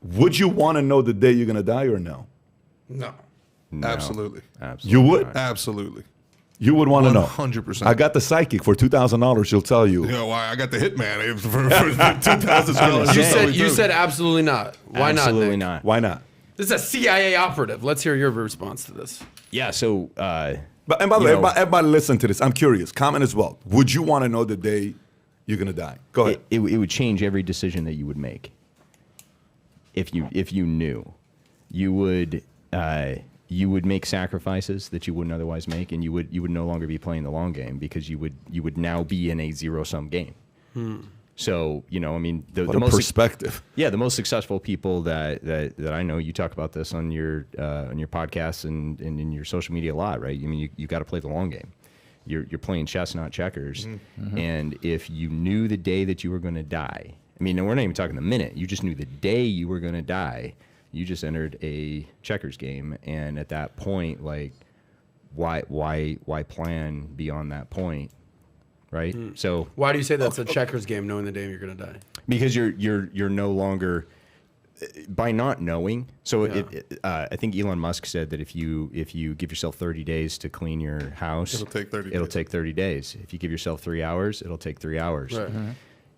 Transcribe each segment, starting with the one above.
would you want to know the day you're going to die or no? No. No, Absolutely. You would? not. Absolutely. You would want to know. 100%. I got the psychic for $2,000. She'll tell you. You know why? I got the hitman for $2,000. You You said absolutely not. Why not? Absolutely Nick? not. Why not? This is a CIA operative. Let's hear your response to this. Yeah. So. But, and by the way, You know- everybody listen to this. I'm curious. Comment as well. Would you want to know the day you're going to die? Go ahead. It would change every decision that you would make. If you knew, you would make sacrifices that you wouldn't otherwise make, and you would no longer be playing the long game because you would now be in a zero-sum game. So I mean, the most perspective. the most successful people that I know, you talk about this on your podcasts and in your social media a lot, right? I mean, you got to play the long game. You're playing chess, not checkers. And if you knew the day that you were going to die, I mean, we're not even talking the minute. You just knew the day you were going to die. You just entered a checkers game, and at that point, like, why plan beyond that point, right? So Why do you say that's a checkers game, knowing the day you're going to die? because you're no longer, by not knowing. So I think Elon Musk said that if you give yourself 30 days to clean your house, It'll take 30 It'll days. take 30 days. If you give yourself 3 hours, it'll take 3 hours. Right.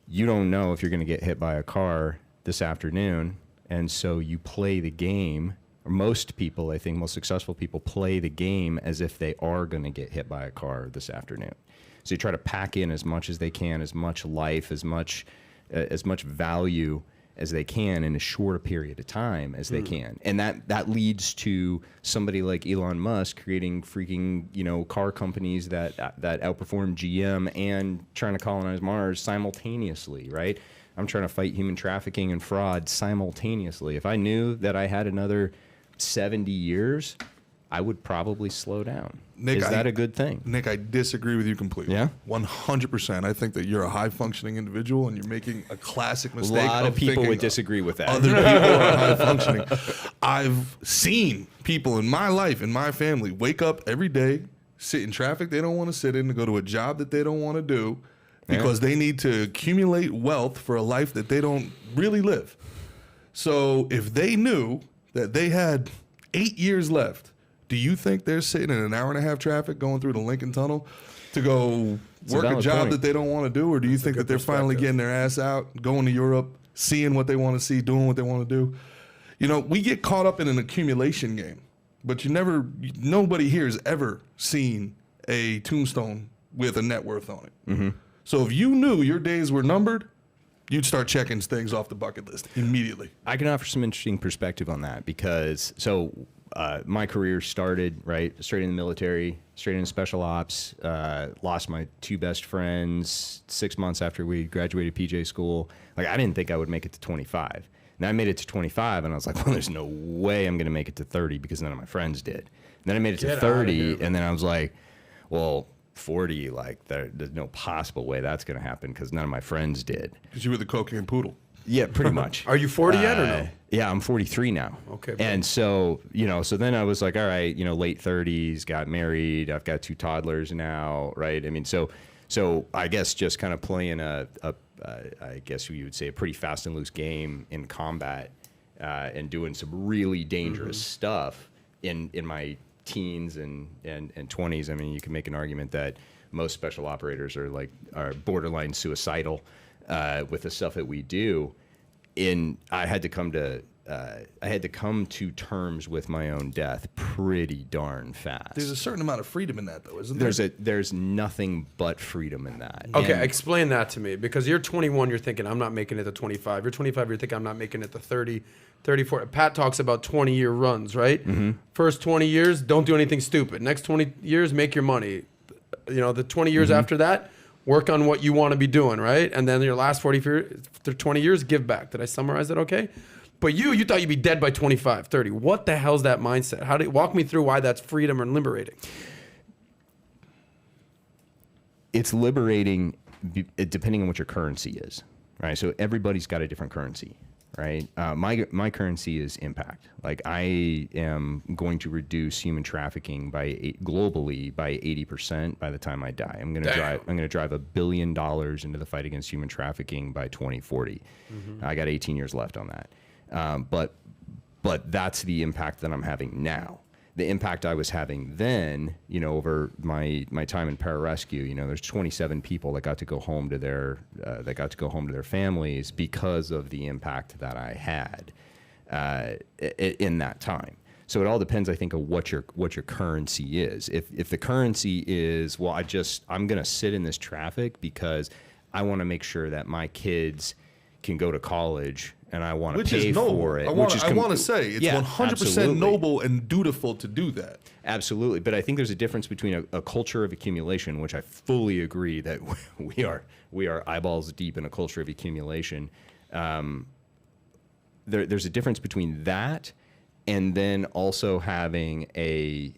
You don't know if you're going to get hit by a car this afternoon, and so you play the game. Or most people, I think, most successful people play the game as if they are going to get hit by a car this afternoon. So you try to pack in as much as they can, as much life, as much value as they can in as short a period of time as they can. And that leads to somebody like Elon Musk creating freaking, car companies that outperform GM and trying to colonize Mars simultaneously, right? I'm trying to fight human trafficking and fraud simultaneously. If I knew that I had another 70 years, I would probably slow down. Nick, Is that a good thing? Nick, I disagree with you completely. Yeah? 100%. I think that you're a high-functioning individual, and you're making a classic A mistake. lot of people thinking would disagree with that. Other people are high-functioning. I've seen people in my life, in my family, wake up every day, sit in traffic they don't want to sit in, to go to a job that they don't want to do, because they need to accumulate wealth for a life that they don't really live. So if they knew that they had 8 years left, do you think they're sitting in an hour-and-a-half traffic going through the Lincoln Tunnel to go work a valid job point. that they don't want to do? Or do you think that they're finally getting their ass out, going to Europe, seeing what they want to see, doing what they want to do? We get caught up in an accumulation game, but nobody here has ever seen a tombstone with a net worth on it. So if you knew your days were numbered, you'd start checking things off the bucket list immediately. I can offer some interesting perspective on that because my career started straight in the military, straight into special ops. Lost my two best friends 6 months after we graduated PJ school. Like, I didn't think I would make it to 25. And I made it to 25, and I was like, well, there's no way I'm going to make it to 30 because none of my friends did. And then I made it to Get outta 30, here, and then I was like, well, 40, there's no possible way that's going to happen because none of my friends did. Because you were the cocaine poodle. Yeah, pretty much. Are you 40 yet or no? Yeah, I'm 43 now. Okay, And so, so then I was like, all right, late 30s, got married. I've got 2 toddlers now, right? I mean, so I guess just kind of playing I guess you would say a pretty fast and loose game in combat and doing some really dangerous stuff in my teens and 20s. I mean, you can make an argument that most special operators are borderline suicidal with the stuff that we do. I had to come to terms with my own death pretty darn fast. There's a certain amount of freedom in that, though, isn't there? There's nothing but freedom in that. Okay, And explain that to me. Because you're 21, you're thinking, I'm not making it to 25. You're 25, you're thinking, I'm not making it to 30, 34. Pat talks about 20-year runs, right? First 20 years, don't do anything stupid. Next 20 years, make your money. The 20 years after that, work on what you want to be doing, right? And then your last 20 years, give back. Did I summarize that okay? But you thought you'd be dead by 25, 30. What the hell's that mindset? Walk me through why that's freedom and liberating. it's liberating depending on what your currency is, right? So everybody's got a different currency, right? My currency is impact. Like, I am going to reduce human trafficking globally by 80% by the time I die. I'm going to drive $1 billion into the fight against human trafficking by 2040. I got 18 years left on that. But that's the impact that I'm having now. The impact I was having then, over my time in pararescue, there's 27 people that got to go home to their families because of the impact that I had in that time. So it all depends, I think, of what your currency is. If the currency is, well, I'm going to sit in this traffic because I want to make sure that my kids can go to college and I want to pay for it. I want to say it's 100% absolutely. noble and dutiful to do that. Absolutely. But I think there's a difference between a culture of accumulation, which I fully agree that we are eyeballs deep in a culture of accumulation. There's a difference between that and then also having a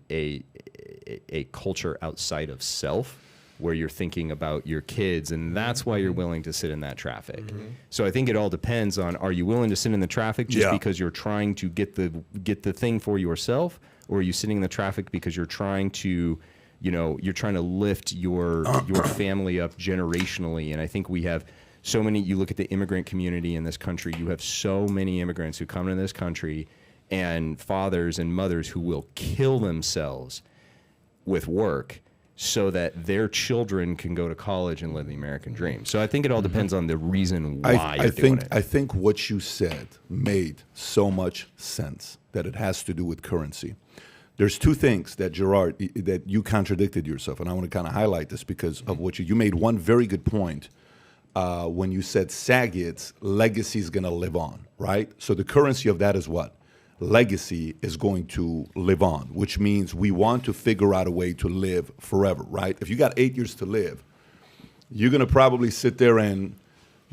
culture outside of self, where you're thinking about your kids, and that's why you're willing to sit in that traffic. So I think it all depends on, are you willing to sit in the traffic just because you're trying to get the thing for yourself, or are you sitting in the traffic because you're trying to, you're trying to lift your family up generationally? And I think we have so many, you look at the immigrant community in this country, you have so many immigrants who come into this country and fathers and mothers who will kill themselves with work so that their children can go to college and live the American dream. So I think it all depends on the reason why you're doing it. I think what you said made so much sense that it has to do with currency. There's two things that, Gerard, that you contradicted yourself, and I want to kind of highlight this because of what you made one very good point when you said Sagit's legacy is going to live on, right? So the currency of that is what? Legacy is going to live on, which means we want to figure out a way to live forever, right? If you got 8 years to live, you're going to probably sit there and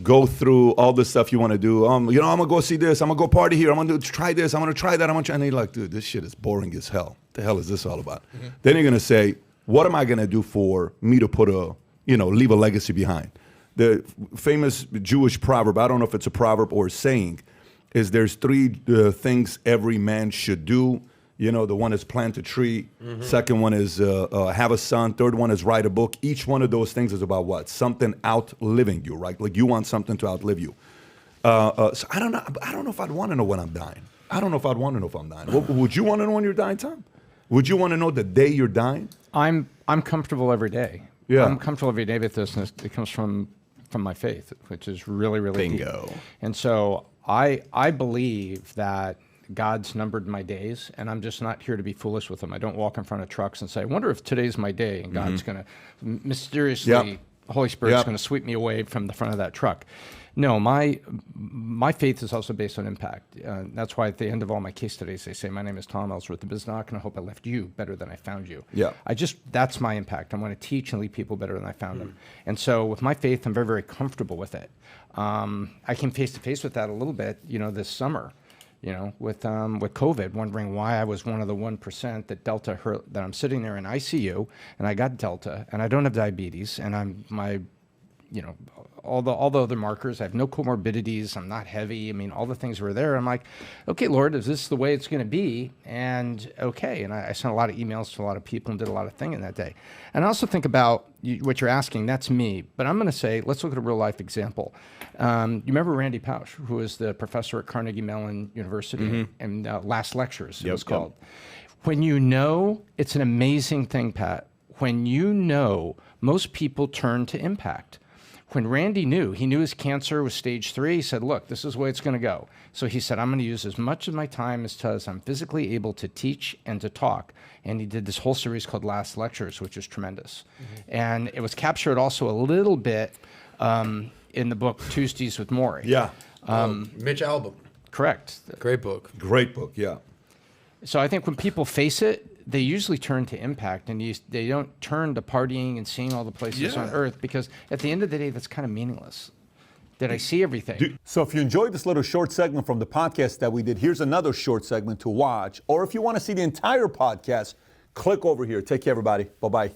go through all the stuff you want to do. I'm going to go see this. I'm going to go party here. I'm going to try this. I'm going to try that. And you're like, dude, this shit is boring as hell. What the hell is this all about? Then you're going to say, what am I going to do for me to put leave a legacy behind? The famous Jewish proverb, I don't know if it's a proverb or a saying, is there's three things every man should do. The one is plant a tree. Second one is have a son. Third one is write a book. Each one of those things is about what? Something outliving you, right? Like you want something to outlive you. So I don't know. I don't know if I'd want to know when I'm dying. I don't know if I'd want to know if I'm dying. Would you want to know when you're dying, Tom? Would you want to know the day you're dying? I'm comfortable every day. Yeah. I'm comfortable every day with this, and it comes from my faith, which is really, really Bingo. deep. And so I believe that God's numbered my days, and I'm just not here to be foolish with him. I don't walk in front of trucks and say, I wonder if today's my day, and God's going to mysteriously, Holy Spirit's going to sweep me away from the front of that truck. No, my faith is also based on impact. That's why at the end of all my case studies, they say, my name is Tom Ellsworth, the Biznock, and I hope I left you better than I found you. Yeah. That's my impact. I want to teach and lead people better than I found them. And so with my faith, I'm very, very comfortable with it. I came face to face with that a little bit, this summer, with COVID, wondering why I was one of the 1% that Delta hurt, that I'm sitting there in ICU and I got Delta and I don't have diabetes and all the other markers, I have no comorbidities, I'm not heavy, all the things were there. I'm like, okay, Lord, is this the way it's going to be? And okay, and I sent a lot of emails to a lot of people and did a lot of thinking that day. And I also think about what you're asking, that's me, but I'm going to say, let's look at a real life example. You remember Randy Pausch, who is the professor at Carnegie Mellon University, and Last Lectures, it was called. When it's an amazing thing, Pat, when most people turn to impact. When Randy he knew his cancer was stage 3, he said, look, this is the way it's going to go. So he said, I'm going to use as much of my time as I'm physically able to teach and to talk. And he did this whole series called Last Lectures, which is tremendous. And it was captured also a little bit in the book Tuesdays with Maury. Yeah. Mitch Albom. Correct. Great book. Great book, yeah. So I think when people face it, they usually turn to impact, and they don't turn to partying and seeing all the places on earth, because at the end of the day, that's kind of meaningless. Did I see everything? So if you enjoyed this little short segment from the podcast that we did, here's another short segment to watch. Or if you want to see the entire podcast, click over here. Take care, everybody. Bye-bye.